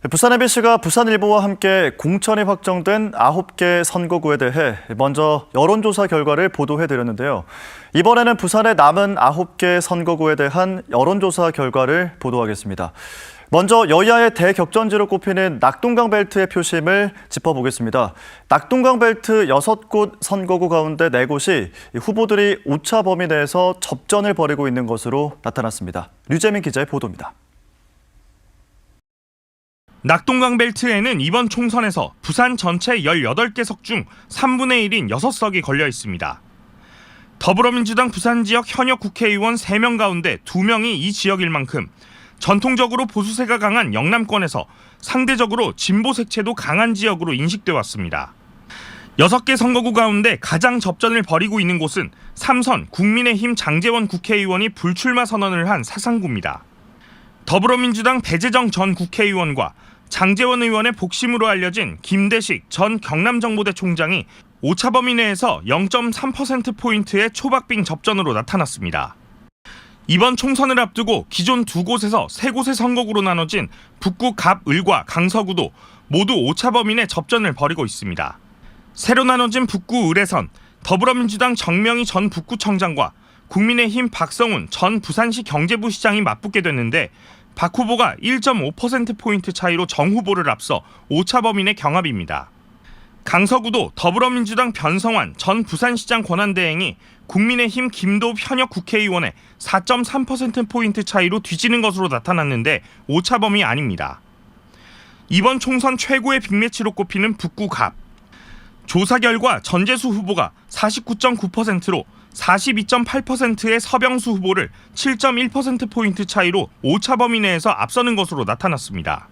부산 MBC가 부산일보와 함께 공천이 확정된 9개 선거구에 대해 먼저 여론조사 결과를 보도해드렸는데요. 이번에는 부산의 남은 9개 선거구에 대한 여론조사 결과를 보도하겠습니다. 먼저 여야의 대격전지로 꼽히는 낙동강 벨트의 표심을 짚어보겠습니다. 낙동강 벨트 6곳 선거구 가운데 4곳이 후보들이 오차 범위 내에서 접전을 벌이고 있는 것으로 나타났습니다. 류재민 기자의 보도입니다. 낙동강 벨트에는 이번 총선에서 부산 전체 18개 석 중 3분의 1인 6석이 걸려 있습니다. 더불어민주당 부산 지역 현역 국회의원 3명 가운데 2명이 이 지역일 만큼 전통적으로 보수세가 강한 영남권에서 상대적으로 진보 색채도 강한 지역으로 인식돼 왔습니다. 6개 선거구 가운데 가장 접전을 벌이고 있는 곳은 3선 국민의힘 장제원 국회의원이 불출마 선언을 한 사상구입니다. 더불어민주당 배재정 전 국회의원과 장제원 의원의 복심으로 알려진 김대식 전 경남정보대 총장이 오차 범위 내에서 0.3%포인트의 초박빙 접전으로 나타났습니다. 이번 총선을 앞두고 기존 2곳에서 3곳의 선거구로 나눠진 북구 갑을과 강서구도 모두 오차 범위 내 접전을 벌이고 있습니다. 새로 나눠진 북구 을에선 더불어민주당 정명희 전 북구청장과 국민의힘 박성훈 전 부산시 경제부 시장이 맞붙게 됐는데 박 후보가 1.5%포인트 차이로 정 후보를 앞서 오차 범위 내 경합입니다. 강서구도 더불어민주당 변성환 전 부산시장 권한대행이 국민의힘 김도읍 현역 국회의원의 4.3%포인트 차이로 뒤지는 것으로 나타났는데 오차 범위 아닙니다. 이번 총선 최고의 빅매치로 꼽히는 북구 갑. 조사 결과 전재수 후보가 49.9%로 42.8%의 서병수 후보를 7.1%포인트 차이로 오차 범위 내에서 앞서는 것으로 나타났습니다.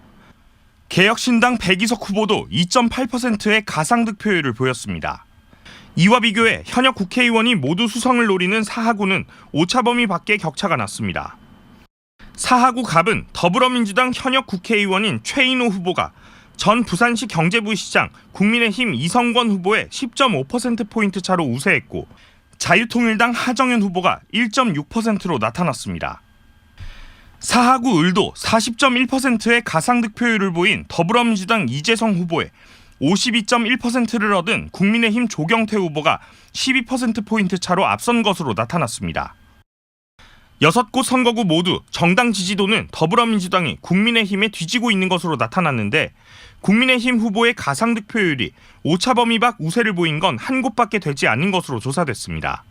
개혁신당 백이석 후보도 2.8%의 가상 득표율을 보였습니다. 이와 비교해 현역 국회의원이 모두 수성을 노리는 사하구는 오차 범위 밖의 격차가 났습니다. 사하구 갑은 더불어민주당 현역 국회의원인 최인호 후보가 전 부산시 경제부 시장 국민의힘 이성권 후보의 10.5%포인트 차로 우세했고 자유통일당 하정현 후보가 1.6%로 나타났습니다. 사하구 을도 40.1%의 가상 득표율을 보인 더불어민주당 이재성 후보의 52.1%를 얻은 국민의힘 조경태 후보가 12%포인트 차로 앞선 것으로 나타났습니다. 6곳 선거구 모두 정당 지지도는 더불어민주당이 국민의힘에 뒤지고 있는 것으로 나타났는데 국민의힘 후보의 가상 득표율이 오차 범위 밖 우세를 보인 건 한 곳밖에 되지 않는 것으로 조사됐습니다.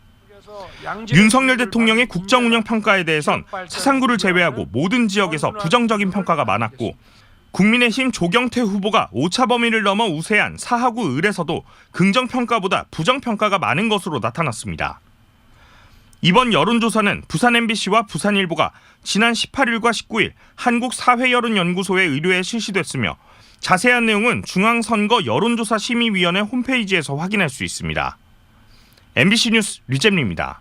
윤석열 대통령의 국정운영 평가에 대해선 사상구를 제외하고 모든 지역에서 부정적인 평가가 많았고 국민의힘 조경태 후보가 오차 범위를 넘어 우세한 사하구 을에서도 긍정평가보다 부정평가가 많은 것으로 나타났습니다. 이번 여론조사는 부산 MBC와 부산일보가 지난 18일과 19일 한국사회여론연구소의 의뢰에 실시됐으며 자세한 내용은 중앙선거 여론조사 심의위원회 홈페이지에서 확인할 수 있습니다. MBC 뉴스 류잼리입니다.